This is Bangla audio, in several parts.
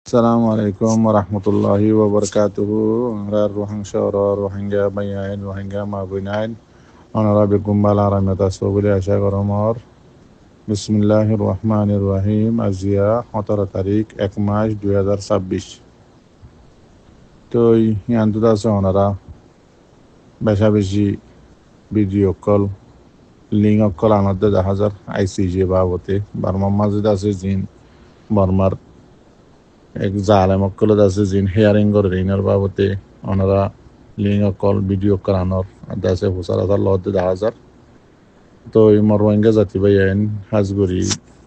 Assalamu alaikum warahmatullahi wabarakatuh. Angrar Rohingya or Rohingya bayain Rohingya mabunain. Honorable Gumbala Ramata Sobuli Asha Goromor. Bismillahirrahmanirrahim. Azia 17 তারিখ 1 মাস 2026। তো ইয়ান্তু আছে ওনারা বেশা বেশি ভিডিও কল লিঙ্ক কল আনাতে 10,000 আইসিজি বাবতে বার্মার মাঝে আছে জিন বর্মার এক জালেম অকলত আছে জিন হেয়ারিং করে রিনার বাবতে ওনারা link call video call Anar আছে হুসার হাজার লহতে 10,000। তো এই রোহিঙ্গা জাতি ভাই আইন হাজগুড়ি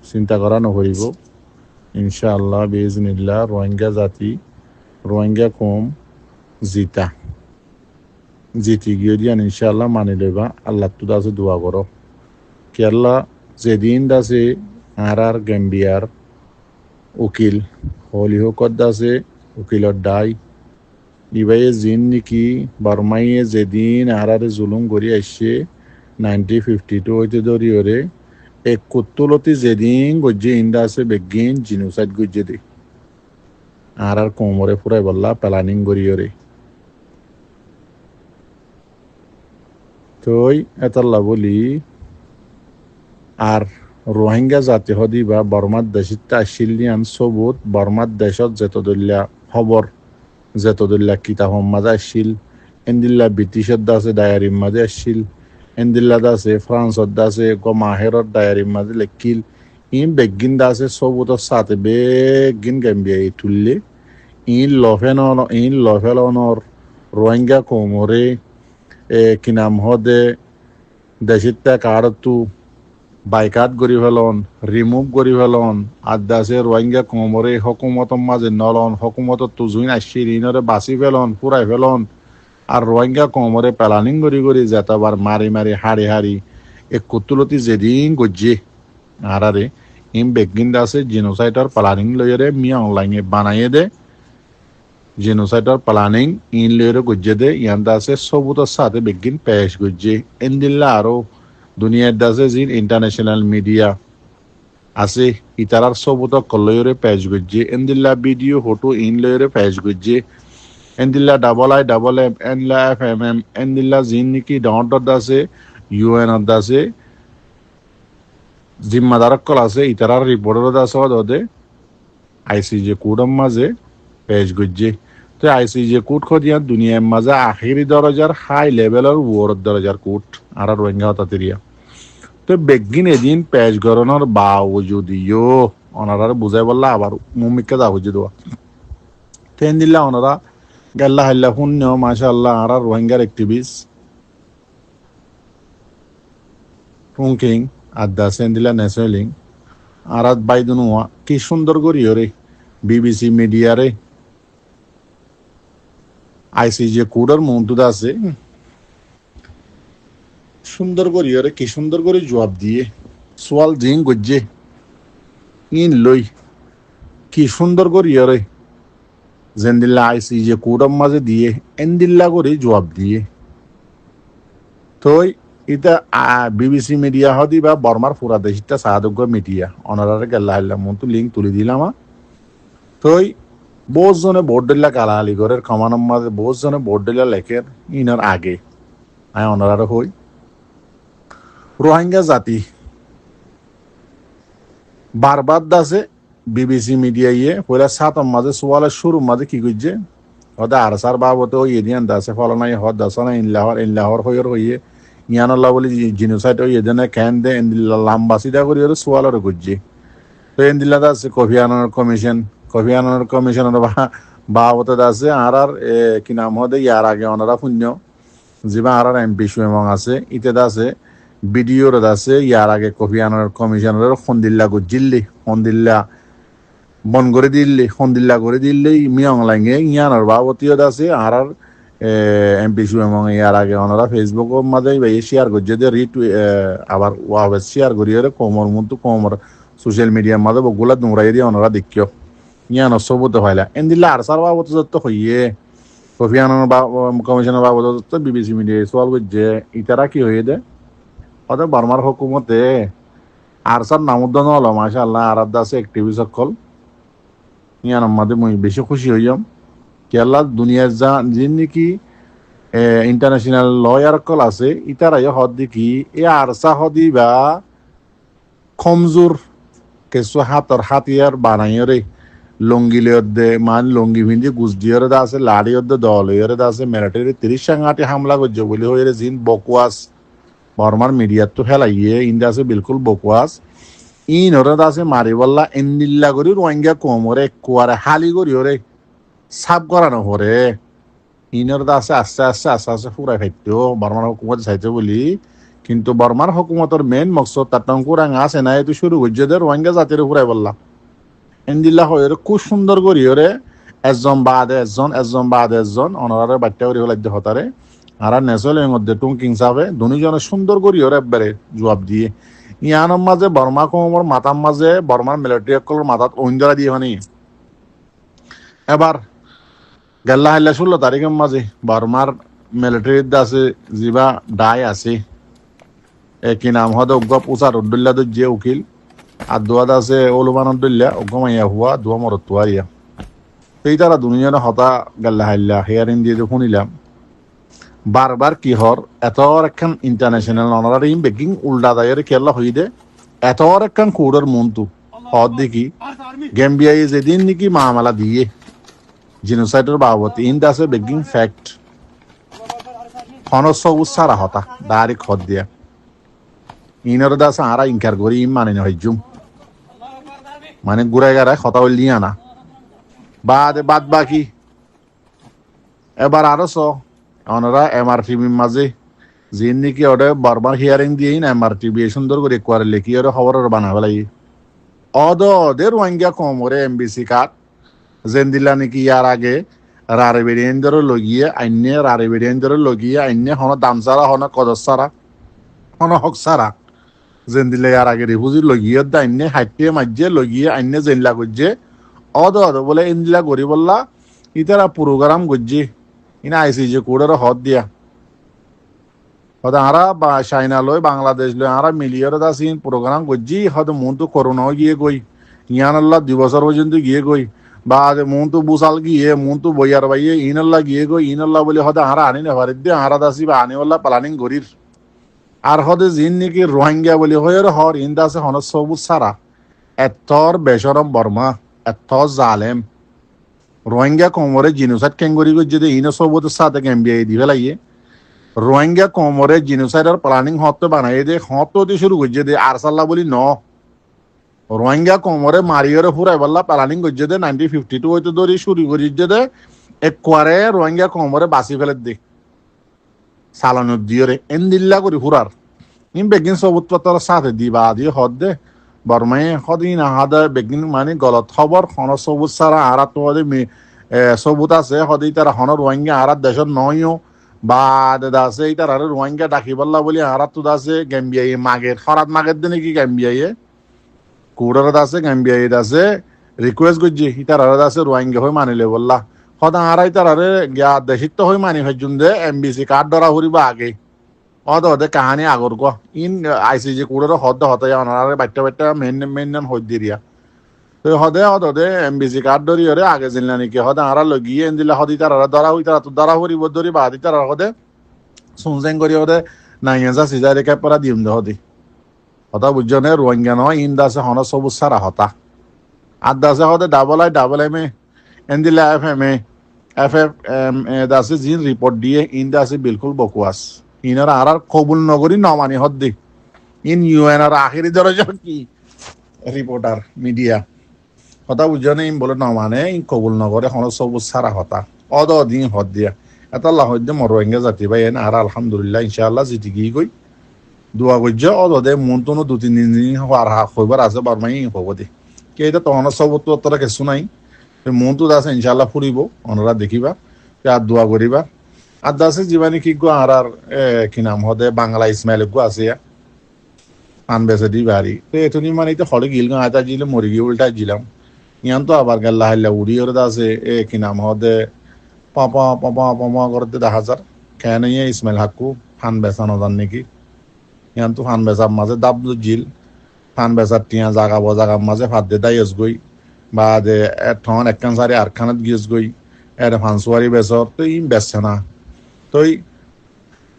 চিন্তা করা নকরিব ইনশাআল্লাহ বিজনিল্লাহ রোহিঙ্গা জাতি রোহিঙ্গা কম জিতা জিতি গিয়ে দিয়ান ইনশাআল্লাহ মানি লইবা আল্লাহ তো দাসে দোয়া করো কেরলা যেদিন দাসে আর গেম্বিয়ার উকিল হলিহকত দাসে উকিলর দায় ইবাই জিন নাকি বারমাইয়ে যেদিন আর জুলুম করি আসছে 1952 হইতে ধরি ওরে এক কুত্তুলতি যেদিন গজ্জে ইন্দা আছে বেগিন জিনোসাইড গজ্জে দে আর কোমরে ফুরাই বললা প্ল্যানিং করি ওরে তই এতাল্লা বলি আর রোহিঙ্গা জাতি হদি বা বর্মার দেশিত আসিলিয়ান সবুত বর্মার দেশত যেতদুল্লা খবর যেতদুল্লা কিতাব মাঝে আসছিল এন্দিল্লা ব্রিটিশত দাসে ডায়ারির মাঝে আসছিল এন্দিল্লা দাসে ফ্রান্সত দাসে মাহেরত ডায়ারির মাঝে লেখিল ইন বেগিন দাসে সবুত সাথে বেগিন গেম্বিয়া তুললে ইন লফেলনর রোহিঙ্গা কোমরে কি নাম হদে দেশিত কারতু বাইকাত গড়ি ফেলন রিমুভ করি ফেলন আর দাসে রোহিঙ্গা কোমরে হকুমত মাঝে নলন হকুমত তুজুইন আসছি ঋণরে বাঁচি ফেলন পুরাই ফেলন আর রোহিঙ্গা কোমরে প্ল্যানিং করি যেতবার মারি মারি হাড়ি হাড়ি এক কুতুলতি যেদিন গজ্জে আরে ইম বেগিন দাসে জিনোসাইটার প্ল্যানিং লইরে মিয়া অনলাইনে বানাইয়ে দে জিনোসাইটার প্ল্যানিং ইন লইরে গজ্জে দে ইয়ান দাসে সবুতর সাথে বেগিন পেশ গজ্জে এন্দিল্লা আরো দুনিয়ার দাসে জিন ইন্টারন্যাশনাল মিডিয়া আছে ইতারার সবুত কলয়রে পেশ গজ্জে এন্দিল্লা ভিডিও ফটো ইন লইরে পেশ গজ্জে এন্দিল্লা ডাবল এম এনলা FMM এন্দিল্লা জিন নিকি ডাউনলোড দাসে UN দাসে জিম্মাদার কল আছে ইতারার রিপোর্টার দাসে দদে ICJ কোডম মাঝে পেশ গজ্জে তো ICJ কোড খদিয়া দুনিয়ার মাঝে আখিরি দরজার হাই লেভেলের ওয়ার দরজার কোড আর রোহিঙ্গা হতাতেরিয়া তো বেগিন এদিন পেশ গরনের বাউজুদিও ওনারা বুঝাই বললা আবার মুমিকে দা বুঝে দেওয়া তেন দিল্লা ওনারা গেল্লা হাল্লা শূন্য মাশাআল্লাহ আর রোহিঙ্গার অ্যাক্টিভিস্ট ফুংকিং আদা সেন্দিলা ন্যাশনালিং আর বাইদুনুয়া কি সুন্দর করি রে BBC মিডিয়ারে ICJ কোডের মন্তুদা আছে সুন্দর করি রে কি সুন্দর করে জবাব দিয়ে সোয়াল জিং গজ্জে ইন লই কি সুন্দর করি রে জেন্দিল্লা ICJ কোডম মাঝে দিয়ে এন্দিল্লা করে জবাব দিয়ে তো এটা BBC মিডিয়া হদি বা বর্মার পুরা দেশটা সাহায্য মিডিয়া অনারারে গেল্লা হাল্লা মন্তু লিঙ্ক তুলে দিলাম তো বহুত জনে ভোট দিল্লা কালাহালি ঘরের কমানোর মাঝে বহুত জনে ভোট দিল্লা লেখের ইনার আগে আয় অনারারে হই রোহিঙ্গা জাতি বারবার দাসে BBC মিডিয়া ইয়ে পয়লা সাতম মাঝে সোয়ালের শুরুর মাঝে কি করছে হদা আর সার বাবতে ওই এদিয়ান দাসে ফলনাই হদ দাসনা ইনলাহর হইর হইয়ে ইয়ানল্লাহ বলি জিনোসাইড ওই এদিনে ক্যান দে এন্দিল্লা লাম্বাসিদা করি ওর সোয়ালের করছে তো এন্দিল্লা দাসে কফি আনার কমিশনের বাবতে দাসে আর কি নাম হদে ইয়ার আগে ওনারা শূন্য যিবা আর MP সুয়েমং আছে ইতে দাসে ভিডিওর দাসে ইয়ার আগে কফি আনার কমিশনের সন্দিল্লা গুজিল্লি সন্দিল্লা বন করে দিল্লি সন্দিল্লা করে দিল্লি মিয়ং লাগে ইয়ানোর বাবতীয় দাসে আর MP সুয়েমং ইয়ার আগে ওনারা ফেসবুকের মাঝে শেয়ার করছে যে আবার ওয়াবে শেয়ার করি কোমর মতো কোমর সোশ্যাল মিডিয়ার মাঝে বগুলা দুমরাই দিয়ে ওনারা দেখিও ইয়ানো সবুত হইলা এন্দিল্লা আর সার বাবত যত হইয়ে কফি আনার কমিশনের বাবদ BBC মিডিয়া সোয়াল করছে ইতারা কি হয়ে দে ওদের বর্মার হুকুমতে আর সার নামুদ্দান হলো মাশাআল্লাহ আর দাসে অ্যাক্টিভিস্ট সকল ইয়ান আমাদের মই বেশি খুশি হইয়াম কেলা দুনিয়ার যা যিন নাকি ইন্টারন্যাশনাল লয়ার কল আছে ইতারাই হদ দেখি এ আরসা হদি বা কমজোর কিছু হাতর হাতিয়ার বানাইরে লঙ্গি লিয়দে মান লঙ্গি ভিন্দি গুজ দিয়রে দা আছে লাড়ি অদ্দে দল হইরে দা আছে মিলিটারি 30 সাংঘাটি হামলা করছে বলে হইরে জিন বকওয়াস বর্মার মিডিয়াত তো ফেলাইয়ে ইন্দা আছে বিলকুল বকওয়াস ইন ওরে দা আছে মারি বল্লা এন্দিল্লা করি রোহিঙ্গা কোমরে কুয়ারে হালি করি ওরে সাব করানো হরে ইনর দা আছে আস্তে আস্তে আস্তে আস্তে ফুরাই খাইতো বর্মার হুকুমত চাইছে বলি কিন্তু বর্মার হুকুমতর মেন মকসদ তাতঙ্কুরাং আছে না এতো শুরু করছে দে রোহিঙ্গা জাতির ফুরাই বললা এন্দিল্লা হয় খুব সুন্দর করি ওরে একজন বাদে একজন একজন বাদে একজন অনারে বাচ্চা করি হলে হতারে আর নেচলের মধ্যে টুঙ্কিং চাপে দুজনে সুন্দর করি ওরে একবারে জবাব দিয়ে ইয়ানোর মাঝে বর্মা কমর মাথার মাঝে বর্মার মিলিটারি সকলের মাথাত ঐন্দরা দিয়ে মানে এবার গেল্লা হাইলা 16 তারিখের মাঝে বর্মার মিলিটারির আছে যিবা ডাই আছে কি নাম হদে উগ্র উচার উদ্দুল্লা যে উকিল আর দোয়াদ আছে ওলুমান উদ্দুল্লা উগ্র মাইয়া হুয়া দোয়া মরত তুয়ারিয়া এই তারা দুজনে হতা গেল্লা হাইলা হেয়ারিং দিয়ে শুনিলাম বারবার কি হর এত একখান ইন্টারন্যাশনাল অনারারি বেকিং উল্টা দায়ের খেলা হই দে এত একখান কুড়ের মন্তু হদ দেখি গেম্বিয়াই যেদিন নাকি মামলা দিয়ে জিনোসাইডের বাবতি ইন দাসে বেকিং ফ্যাক্ট হনস সারা হতা ডাইরেক্ট হদ দিয়া ইনর দাস আরা ইনকার করি ইম মানে হইজুম মানে গুড়াই গাড়ায় হতা হইলি আনা বাদ বাকি এবার আরো ওনারা এমআরটিভির মাঝে যিনি নাকি ওটা বারবার হিয়ারিং দিয়ে না এমআরটিভি সুন্দর করে কোয়ারে লেখি ওরা খবরের বানা ফেলাই ওদের রোহিঙ্গা কমরে এমবিসি কার্ড যেন দিলা নাকি ইয়ার আগে রারে বেরিয়েন্দ্র লগিয়ে আইনে রারে বেরিয়েন্দ্র লগিয়ে আইনে হন দাম সারা হন কদর সারা হন হক সারা যেন দিলে ইয়ার আগে রিফুজি লগিয়ে আইনে হাইটিয়ে মাঝে লগিয়ে আইনে জেনলা করছে বলে ইন্দিলা গরি বললা ইতারা প্রোগ্রাম করছে ইনা আইসি যে কোডের হদ দিয়া হদ আরা বা চাইনা লই বাংলাদেশ লই আরা মিলিয়র দাসিন প্রোগ্রাম করছি হদ মন তো করোনা গিয়ে গই ইয়ানাল্লাহ 2 বছর পর্যন্ত গিয়ে গই বা মন তো বুসাল গিয়ে মন তো বইয়ার বাইয়ে ইনাল্লাহ গিয়ে গই ইনাল্লাহ বলে হদ আরা আনি না ভারত দিয়ে আরা দাসি বা আনিওয়াল্লাহ প্ল্যানিং গরির আর হদে জিন নাকি রোহিঙ্গা বলে হয়ের হর ইন্দাসে হন সবুজ সারা এতর বেসরম বর্মা এত জালেম রোহিঙ্গা কোমরে জিনোসাইড কেঙ্গরি যদি ইনো সবুজ সাথে এমবিআই দি ফেলাইয়ে রোহিঙ্গা কোমরে জিনোসাইডের প্ল্যানিং হতে বানাই দে হত দিয়ে শুরু করছে দে আরসাল্লাহ বলি ন রোহিঙ্গা কোমরে মারিয়রে ফুরাই বললা প্ল্যানিং করছে দে 1952 হইতে ধরে শুরু করিছে দে একবারে রোহিঙ্গা কোমরে বাসি ফেলে দে সালানুর দিয়রে এন্দিল্লা করি ফুরার ইন বেগিন সবুজ পত্র সাথে দিবা দিয়ে হদ দে বর্মাই সদিন আহাদা বেগিন মানে গলত খবর হন সবুজ সারা আরা তো সবুজ আছে সদি তারা হন রোহিঙ্গা আরাত দেশত নয়ও বা দাদা আছে এই তার রোহিঙ্গা ডাকি বললা বলি আরাত তো আছে গেম্বিয়াই মাগের খরাত মাগের দিনে কি গেম্বিয়াইয়ে কুড়ার আছে গেম্বিয়াই আছে রিকোয়েস্ট করছি ইতার আছে রোহিঙ্গা হয়ে মানিলে বললা সদা আরাই তার গিয়া দেশিত হয়ে মানি হইজুন দে এমবিসি কার্ড ধরা হরিবা আগে অদে কাহানি আগর গ ইন আইসিজি কুড়ের হদ হতে অনারে বাচ্চা মেন হই দিরিয়া তো হদে এমবিসি কার্ড ধরি হরে আগে জিনলা নাকি হদে আরা লগিয়ে এন্দিলা হদি তারা ধরা হই তারা তো ধরা হরিব ধরি বাদি তারা হদে সুনজেং করি হদে নাইয়া সিজা রেখে পরা দিম দে হদি হতা বুঝনে রোহিঙ্গা নয় ইন দাসে হন সবুজ সারা হতা আর দাসে হদে ডাবল এম এন্দিলা এফ দাসে জিন রিপোর্ট দিয়ে ইন দাসে বিলকুল বকওয়াস ইনারা আর কবুল নগরী নমানি হদ্দি ইন ইউএন আর আখিরি দরজা কি রিপোর্টার মিডিয়া কথা বুঝনে ইন বলে নমানে ইন কবুল নগরে হন সবুজ সারা হতা দিন হদ দিয়া এটা আল্লাহ হদ্দে মর রোহিঙ্গা জাতি ভাই এন আর আলহামদুলিল্লাহ ইনশাআল্লাহ জিটি গিয়ে গই দোয়া করছে দে মন তো 2-3 দিন আর হইবার আছে বারমাই হব দে কে এটা তখন সবুজ তোরা কিছু নাই মন তো আছে ইনশাআল্লাহ ফুরিব ওনারা দেখিবা আর দোয়া করিবা আর দাসে জীবানি কি গো আর কি নাম হদে বাংলা ইসমাইল গো আছে আন বেসে দি বাড়ি তো এতনি মানে তো হলে গিল আতা জিলে মরি গিয়ে উল্টা জিলাম ইয়ান তো আবার গেল্লা হাইলা উড়ি ওর দাসে কি নাম হদে পাপা করতে 10,000 কেন ইসমাইল হাক্কু ফান বেসানো জান নাকি ইয়ান তো ফান বেসার মাঝে দাব জিল ফান বেসার টিয়া জাগা মাঝে ফাঁদ দে দাইস গই বাদে ঠন একখান সারি আরখানাত গিয়েছ গই এর ফান্সুয়ারি বেসর তো ইম বেসছে না তই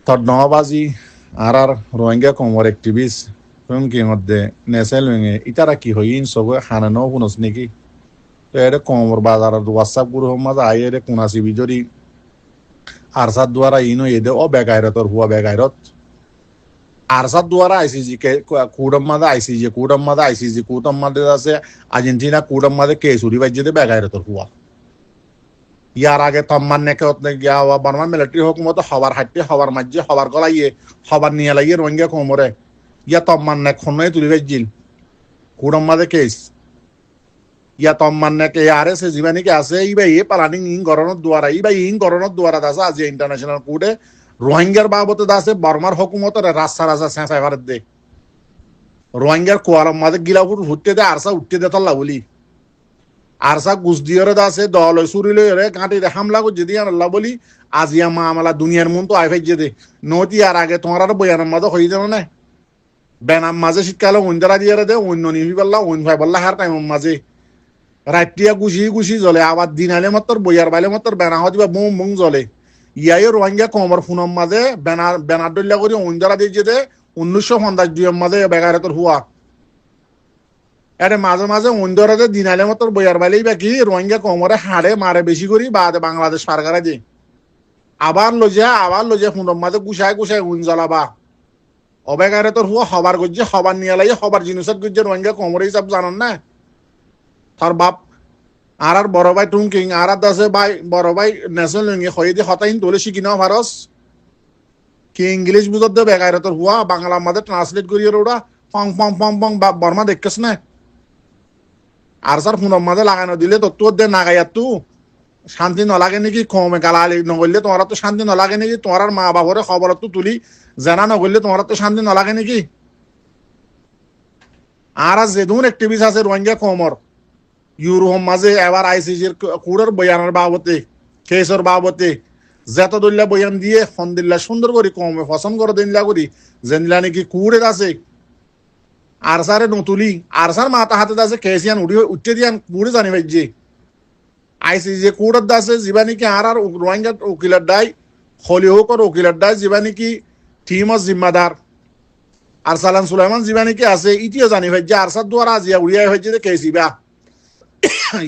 তোর নবাজি আর রোহিঙ্গা কমর অ্যাক্টিভিস্ট তুমি কি মধ্যে নেসেল ভেঙে ইতারা কি হই ইন সব খানানো শুনস নাকি তো এটা কমর বাজার হোয়াটসঅ্যাপ গ্রুপ মাঝে আই এর কোনাসি বিজরি আরসাদ দ্বারা ইনো এদে ও বেগাইরতর হুয়া বেগাইরত আরসাদ দ্বারা আইসিজি কে কুডম মাঝে আইসিজি কুডম মাঝে আইসিজি কুডম মাঝে আছে আর্জেন্টিনা কুডম মাঝে কেসুরি বাজ্যে বেগাইরতর হুয়া ইয়ার আগে তম্মান নেকে গিয়া বর্মা মিলিটারি হুকুমত হবার হাঁটতে হবার মাঝে হবার গলাইয়ে হবার নিয়ে লাগিয়ে রোহিঙ্গা কোমরে ইয়া তম্মান নেক খন্নই তুলি বাজ্জিল কুডম মাঝে কেস ইয়া তম্মান নেকে আরে সে জীবানিকে আছে ইবা ইয়ে পালানিং ইং গরনত দুয়ারা ইবা ইং গরনত দুয়ারা দাসা আজি ইন্টারন্যাশনাল কোর্টে রোহিঙ্গার বাবতে দাসে বর্মার হুকুমতের রাস্তা রাজা সেঁচাই ভারত দে রোহিঙ্গার কোয়ারম মাঝে গিলাপুর উঠতে দে আরসা উঠতে দে তল্লা বলি আরসা গুস দিয়রে দাসে দল সুরি লইরে কাঁটি হামলা করছে দিয়ে আল্লাহ বলি আজিয়া মা আমলা দুনিয়ার মন তো আইফাই যে দে নতি আর আগে তোমার আর বয়ানের মাঝে হয়ে যাবে না বেনাম মাঝে শীতকালে উইন্দারা দিয়ে দে অন্য নিবি পাল্লা অন্য ভাই বললা হার টাইম মাঝে রাত্রিয়া গুছি গুছি জ্বলে আবার দিন আলে মাত্র বইয়ার বাইলে মাত্র বেনা হতে বুম বুম জ্বলে ইয়াই রোহিঙ্গা কমর ফোনের মাঝে বেনার ডল্লা করে উইন্দারা দিয়ে যেতে 1952 মাঝে বেগারতর হুয়া এর মাঝে মাঝে উইন্দারাতে দিন আলে মাত্র বইয়ার বাইলেই বাকি রোহিঙ্গা কমরে হাড়ে মারে বেশি করি বাদে বাংলাদেশ সরকারে দিয়ে আবার লজিয়া ফোনের মাঝে গুছায় গুছায় উইন জ্বালাবা অবেগারতর হুয়া হবার গজ্জে হবার নিয়ে লাগে হবার জিনিসের গজ্জে রোহিঙ্গা কমরে হিসাব জানান না তার বাপ আর বড় ভাই টুংকিং আর দাসে ভাই বড় ভাই ন্যাশনাল লিঙ্গে হয়ে দিয়ে হতাইন তোলে শিখি নাও ভারস কি ইংলিশ বুঝত দে বেগাইরে তোর হুয়া বাংলা মাঝে ট্রান্সলেট করিয়ে ওরা পং পং পং পং বর্মা দেখছিস না আর স্যার ফোনের মাঝে লাগানো দিলে তো তোর দে নাগাইয়া তু শান্তি নলাগে নাকি কমে গালালি নগরলে তোমার তো শান্তি নলাগে নাকি তোমার মা বাবরে খবর তো তুলি জানা নগরলে তোমার তো শান্তি নলাগে নাকি আর যেদুন অ্যাক্টিভিস্ট আছে রোহিঙ্গা কমর ইউরোপ মাঝে এবার আইসিজির কুড়ের বয়ানের বাবতে কেসের বাবতে যেত দল্লা বয়ান দিয়ে ফন্দিল্লা সুন্দর করি কমে পছন্দ করে দিনলা করি যেনলা নাকি কুড়ের আছে আর সারে নতুলি আর সার মাথা হাতে আছে কেসিয়ান উঠে দিয়ান কুড়ে জানি ভাইজি আইসিজি কুড়ের দাসে যিবা নাকি আর রোহিঙ্গা উকিলের দায় হলি হোক উকিলের দায় যিবা নাকি টিমর জিম্মাদার আর সালান সুলাইমান যিবা নাকি আছে ইটিও জানি ভাইজি আর সার দ্বারা আজিয়া উড়িয়াই হয়েছে কেসিবা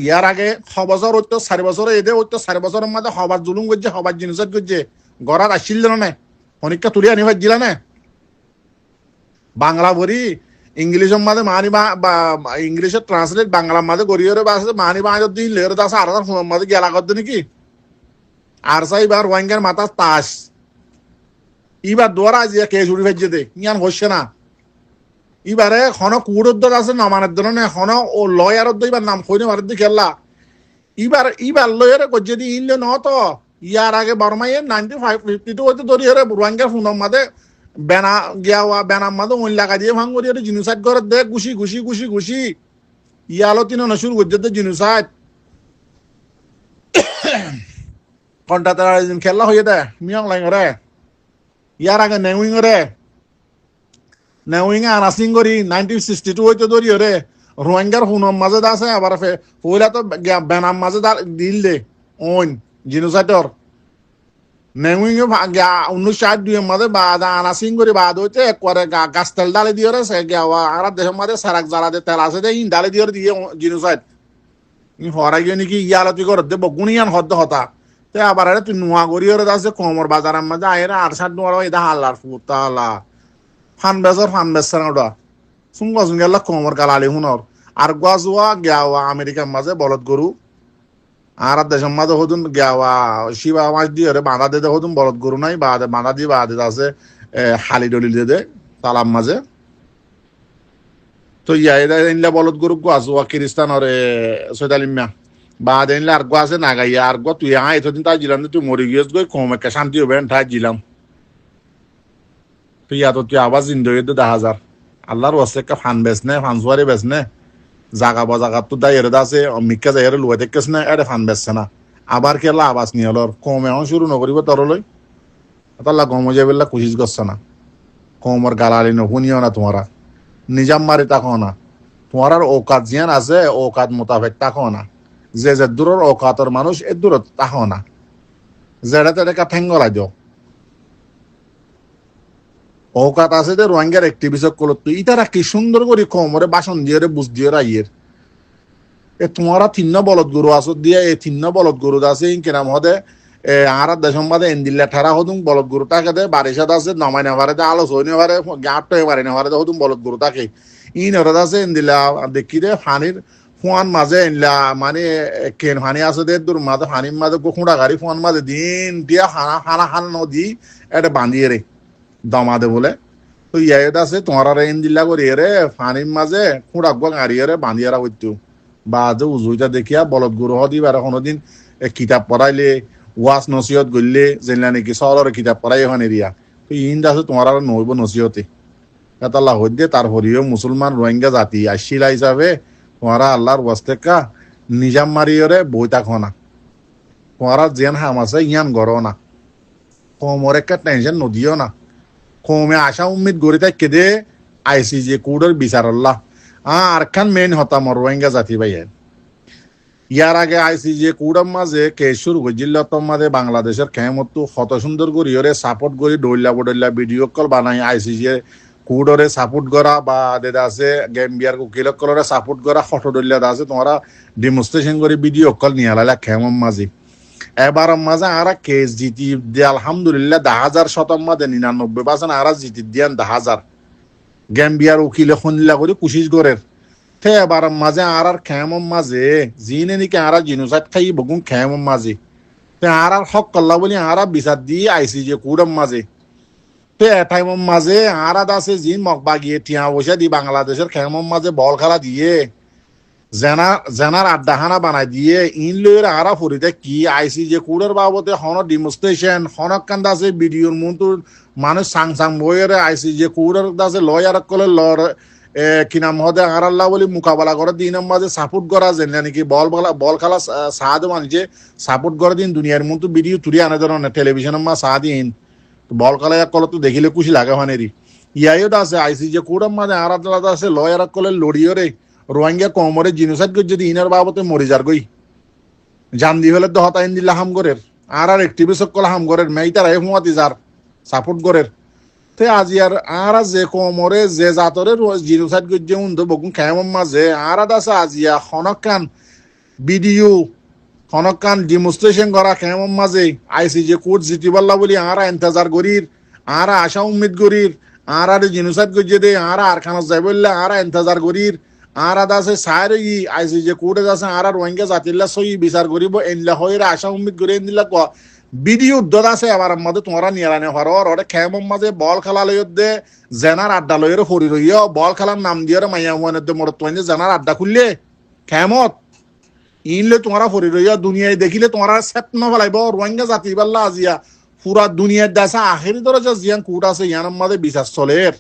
ইয়ার আগে 6 বছর হইতো 4 বছর এদে হইতো 4 বছরের মধ্যে হবার জুলুম করছে হবার জিনিসত করছে গড়ার আসছিল না অনেকটা তুলি আনি ভাইছিলা না বাংলা বরি ইংলিশের মাঝে মানি বা ইংলিশের ট্রান্সলেট বাংলার মাঝে গড়িয়ে বাসে মানি বা দিন লের দাস আর ফোনের মাঝে গেলা করতে নাকি আর সাই বার ওয়াঙ্গার মাথা তাস ইবার দোয়ারা আজিয়া কে জুড়ি ভেজে দে ইয়ান হচ্ছে না এবারে হন কুড়োদ্দর আছে নমানের জন্য হন ও লয়ারত এবার নাম কইনে মারের দি খেললা এবার লয়ারে করছে দি ইনলে ন তো ইয়ার আগে বর্মাইয়ে 95-52 হইতে ধরি হরে রোহিঙ্গার ফোনের মাঝে বেনা গিয়াওয়া বেনার মাঝে ওই লাগা দিয়ে ভাঙ করি জিনিসাইড করে দে ঘুষি ঘুষি ঘুষি ঘুষি ইয়ালো তিন নশুর করছে দে জিনিসাইড কন্টাতে খেলা হয়ে দে মিয়ং লাইন রে ইয়ার আগে নেউইং রে নেউইং আনাসিং করি 1962 হইতে ধরি রে রোহিঙ্গার হুনম মাঝে আছে আবার পয়লা তো বেনাম মাঝে দিল দে ওন জিনোসাইটর নেউইং 1962 মাঝে বাদ আনাসিং করি বাদ হইতে একবারে গাছ তেল ডালে দিয়ে রে আর দেশের মাঝে সারাক জ্বালা দে তেল আছে দে ইন ডালে দিয়ে দিয়ে জিনোসাইট হরাই গিয়ে নাকি ইয়ালতি করে দে বগুনিয়ান হদ্দ হতা তে আবার তুই নোয়া করি রে আছে কমর বাজারের মাঝে আয়ের 68 নোয়ার এটা হাল্লার ফুতালা ফান বেসর না ওটা সুঙ্গ সুঙ্গেল্লা কমর গালালি হুনর আর গুয়া গিয়াওয়া আমেরিকার মাঝে বলদ গরু আর দেশের মাঝে হতুন গিয়াওয়া শিবা মাছ দিয়ে বাঁধা দিয়ে হতুন বলদ গরু নাই বাঁধা দিয়ে বাঁধে আছে হালি ডলি দিয়ে তালাম মাঝে তো ইয়া বলদ গরু গুয়া খ্রিস্টান ওরে সৈতালিম্যা বাদ এনলে আর গো আছে নাগাইয়া আর গো তুই এতদিন তাই জিলাম তুই মরে গিয়েছ গই কম একটা শান্তি হবে ঠাই জিলাম তুই এত তুই আবার জিন্দগি তো 10,000 আল্লাহর ওয়াসে একটা ফান বেস নে ফান সুয়ারি বেস নে জাগা বাজাগা তো দাই এর দাসে মিক্কা যাই এর লুয়াতে কেস না এর ফান বেসছে না আবার কেলা আবাস নিয়ে হলর কমে এখন শুরু নকরিব তরলই তাল্লা গম যাবেলা কুচিস করছে না কমর গালালি নুনিও না তোমারা নিজাম মারি তাকো না তোমার আর ঔকাত জিয়ান আছে ঔকাত মোতাবেক তাকো না যে দূরের ঔকাতর মানুষ এ দূরত তাকো না যেটা তেটা ঠেঙ্গলাই দিও ঔকাত আছে যে রোহিঙ্গার একটিভিস্ট করলো তুই ইতারা কি সুন্দর করে কোমরে বাসন দিয়ে বুঝ দিয়ে রাইয়ের এ তোমারা তিন্ন বলদ গরু আসত দিয়ে এই তিন্ন বলদ গরু আছে ইনকে নাম হদে আর দেশম বাদে এন্দিল্লা ঠারা হতুম বলদ গরু তাকে দে বারিশাদ আছে নমাই নেভারে দে আলো সই নেভারে গাঁট পারে নেভারে দে হতুম বলদ গরু তাকে ইন ওরা আছে এন্দিল্লা দেখি দে ফানির ফুয়ান মাঝে এনলা মানে কেন ফানি আছে দে দূর মাঝে ফানির মাঝে খুঁড়া গাড়ি ফুয়ান মাঝে দিন দিয়া হানা হানা হানা নদী এটা বান্ধিয়ে রে দমাদে বলে তো ইয়াদ আছে তোমার এন্দিল্লা করি রে ফানির মাঝে খুঁড়া গাড়িয়ে রে বান্ধিয়ারা হইতো বা যে উজুইটা দেখিয়া বলদ গরু হদিবার কোনোদিন কিতাব পড়াইলে ওয়াজ নসিহত গড়লে যেনলা নাকি সরর কিতাব পড়াই এখন এরিয়া তো ইন্দ আছে তোমার আর নইব নসিহতে এটা আল্লাহ হইদে তার হরিও মুসলমান রোহিঙ্গা জাতি আসিলা হিসাবে তোমারা আল্লাহর ওয়াস্তেকা নিজাম মারিয়রে বইতা খনা তোমারা যেন হাম আছে ইয়ান গড়ো না কমর একটা টেনশন নদিও না কমে আশা উম্মিদ গড়ি তাই কেদে আইসিজে কুডের বিচার আল্লাহ আর খান মেন হতাম রোহিঙ্গা জাতি ভাইয়ের ইয়ার আগে আইসিজে কুড়ার মাঝে কেশুর গজিল্লাতম মাঝে বাংলাদেশের খেমতো হত সুন্দর করিয়রে সাপোর্ট করি ডইল্লা বডইল্লা ভিডিও কল বানাই আইসিজে কুডরে সাপোর্ট করা বা দেদা আছে গেমবিয়ার উকিলক কলরে সাপোর্ট করা হত ডইল্লা আছে তোমরা ডেমনস্ট্রেশন করে ভিডিও কল নিয়ে আলাইলা খেমম মাঝে এবার মাঝে আর কেস জিতি দিয়ে আলহামদুলিল্লাহ 10,000 মাঝে 99% আর জিতি দিয়ান 10,000 গেমবিয়ার উকিলে খনিলা করে কুশিস গরের তে এবার মাঝে আর খেমম মাঝে জিনে নিকে আর জিনুসাইড খাই বগুন খেমম মাঝে তে আর হক কল্লা বলি আর বিচার দিয়ে আইসি যে কুড়ম মাঝে তে এটাইমম মাঝে আর আছে জিন মকবাগিয়ে টিয়া বসে দি বাংলাদেশের খেমম মাঝে বল খেলা দিয়ে জেনার আড্ডাখানা বানাই দিয়ে ইন লইয়ের আর ফুরিতে কি আইসি যে কুড়ের বাবতে হন ডিমনস্ট্রেশন হনক কান্দা আছে ভিডিওর মতো মানুষ সাং সাং বইয়ের আইসি যে কুড়ের দাসে লয়ার কলে লর কি নাম হদে আর আল্লাহ বলি মোকাবেলা করে দিন মাঝে সাপোর্ট করা যেন নাকি বল খেলা সাহায্য মানুষে সাপোর্ট করে দিন দুনিয়ার মতো ভিডিও তুলি আনে ধরেন টেলিভিশনের মা সাহা দিন বল খেলা এক কলে তো দেখিলে খুশি লাগে হানেরি ইয়াইও আছে আইসি যে কুড়ের মাঝে আর আল্লাহ আছে লয়ার কলে লড়িও রে রোহিঙ্গা কমরে জিনোসাইড করে যদি ইনার বাবতে মরি যার গই জান দি হলে তো হতাইন দিল্লা হাম করের আর একটিভিস্ট কল হাম করের মেইতার এ হুয়াতি যার সাপোর্ট করের তে আজি আর যে কমরে যে জাতরে জিনোসাইড করে যে উন্দ বকুন খেমম মাঝে আর আছে আজিয়া খনকান ভিডিও খনকান ডেমনস্ট্রেশন করা খেমম মাঝে আইসি যে কোর্ট জিতিবাল্লা বলি আর ইন্তজার করির আর আশা উম্মিদ করির আর জিনোসাইড করে দে আর খানা যাই বললে আর ইন্তজার করির আর আছে সারে ই আইসি যে কোর্টে আছে আর রোহিঙ্গা জাতিল্লা সই বিচার করিব এনলা হইরা আশা উম্মিদ করে এনদিলা ক ভিডিও উদ্যোগ আছে এবার মধ্যে তোমরা নিয়ারানে হরর ওরে খেমম মাঝে বল খেলা লইত দে জেনার আড্ডা লইয়ের হরি রইয় বল খেলার নাম দিয়ে মাইয়া মনের দে মরত তোমরা জেনার আড্ডা খুললে খেমত ইনলে তোমরা হরি রইয় দুনিয়ায় দেখিলে তোমরা সেট ন ফলাইব রোহিঙ্গা জাতি বাল্লা আজিয়া পুরা দুনিয়ার দাসা আখেরি দরজা জিয়ান কুট আছে ইয়ানের মাঝে বিচার চলের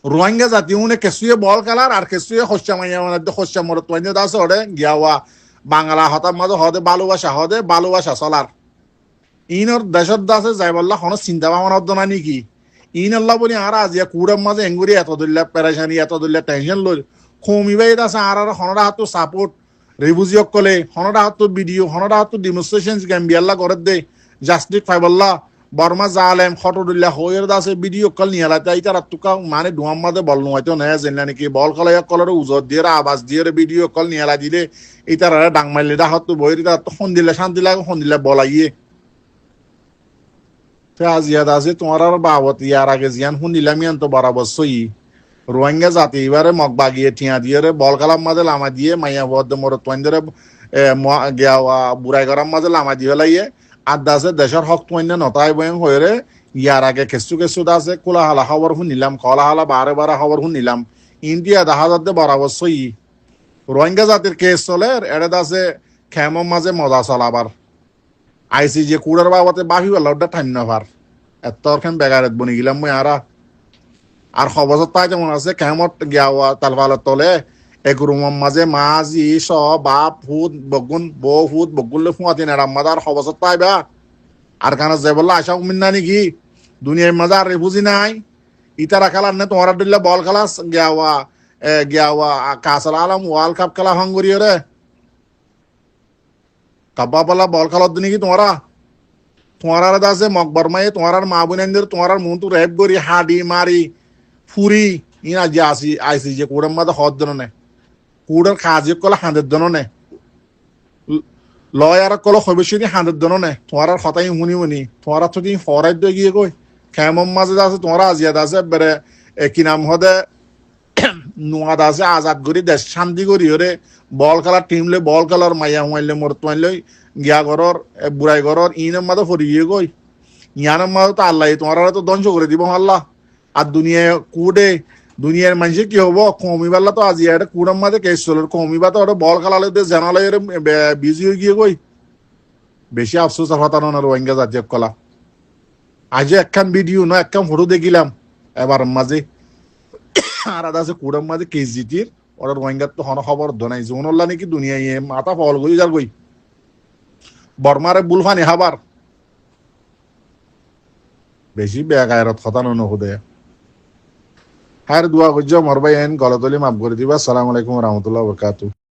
রোহিঙ্গা জাতি উনি কেসুয়ে বল খেলার আর কেসুয়ে হস্যা মাইয়া মনের দে হস্যা মরত তোমরা দাস ওরে গিয়াওয়া বাংলা হতার মাঝে হদে ভালোবাসা চলার ইনর দেশত দাসে যাই বললা কোনো চিন্তা ভাবনা হতো না নাকি ইন আল্লাহ বলি আর আজিয়া কুড়ার মাঝে এঙ্গুরি এত দলিয়া পেরেশানি এত দলিয়া টেনশন লই কমিবাই আছে আর হনরা হাত সাপোর্ট রিভিউজিয়ক কলে হনরা হাত ভিডিও হনরা হাত ডেমনস্ট্রেশন গাম্বিয়াল্লা করে দে জাস্টিস ফাইবল্লা বর্মা জালেম ফটো দলিয়া হইর দাসে ভিডিও কল নিয়ে আলা তাই তার তুকা মানে দুয়াম মাঝে বল নয়তো না জেনলা নাকি বল কলাইয়া কলর উজত দিয়ে আবাস দিয়ে ভিডিও কল নিয়ে আলা দিলে এই তারা ডাং মারলে দা হাত বইরে তা তখন দিলে শান্তি লাগে ফোন দিলে বলাইয়ে আজিয়াদ আছে তোমার আর বাবত ইয়ার আগে জিয়ান শুনিলাম ইয়ান তো বরাবর সই রোহিঙ্গা জাতি এবারে মগ বাগিয়ে ঠিয়া দিয়ে রে বল কালাম মাঝে লামা দিয়ে মাইয়া বদ মর তোয়াইন্দরে বুড়াই গরম মাঝে লামা দিয়ে লাইয়ে আর দাসে দেশের হক তোয়াইন্দে নতাই বয়ং হয়ে রে ইয়ার আগে কেসু দাসে কোলাহালা খবর শুনিলাম কলাহালা বারে খবর শুনিলাম ইন্ডিয়া দেখা যাতে বরাবর সই রোহিঙ্গা জাতির কেস চলে এড়ে দাসে খেমম মাঝে মজা চলাবার আইসি যে কুড়ার বাবতে বাহি ওটা ঠাইম নাভার এতখান বেগারেত বনি গেলাম মই আর খবর তাই যেমন আছে কেমত গিয়া তালফালের তলে এক রুমের মাঝে মাঝি স বাপ ফুট বগুন বউ ফুট বগুলে ফুয়াতি নেড়াম মাদার খবর তাই বা আর কানা যাই বললা আশা উমিন না নাকি দুনিয়ার মাঝে আর রেফুজি নাই ইতারা খেলার নে তোমার দিল্লা বল খেলাস গিয়া গিয়া কাসাল আলম ওয়ার্ল্ড কাপ খেলা হাঙ্গরি রে কাব্বা পালা বল খেলত নাকি তোমার দাসে মকবরমাই তোমার মা বোনের তোমার মন তো রেপ করি হাডি মারি ফুরি ইনা যে আইসি যে কুড়ের মাঝে হদ জন নে কুড়ের কাজে কলে হাঁদের জন নে লয়ার কলে হবেশি হাঁদের জন নে তোমার হতাই শুনি তোমার তো কি ফরাইদ গিয়ে কই খেমম মাঝে আছে তোমার আজিয়াদ আছে বেড়ে কি নাম হদে নোয়াদ আছে আজাদ করি দেশ শান্তি করি ওরে বল খেলার টিম লই বল খেলার মাইয়া হুমাইলে মরতুমাই লই গিয়া ঘরর বুড়াই ঘরর ইনের মাঝে ফরিয়ে কই ইয়ানের মাঝে তো আল্লাহ তোমার তো ধ্বংস করে দিব আল্লাহ আর দুনিয়ায় কুড়ে দুনিয়ার মানুষে কি হবো কমিবাল্লা তো আজি এটা কুড়ার মাঝে কেস চল কমিবা তো ওটা বল খেলালে জানালে বিজি হয়ে গিয়ে কই বেশি আফসোস হতানো না রোহিঙ্গা জাতীয় কলা আজ একখান ভিডিও না একখান ফটো দেখিলাম এবার মাঝে আর আদা আছে কুড়ার মাঝে কেজিটির ওরা রোহিঙ্গার তো হন খবর ধনাই জোনল্লা নাকি দুনিয়ায় মাথা ফল গই যার গই বর্মারে বুলফানি হাবার বেশি বেগায়রত হতানো নহুদে হ্যাঁ দোয়া করছো মর ভাই এন গলতলি মাফ করে দিবা আসসালামু আলাইকুম রহমতুল্লাহ বরকাতু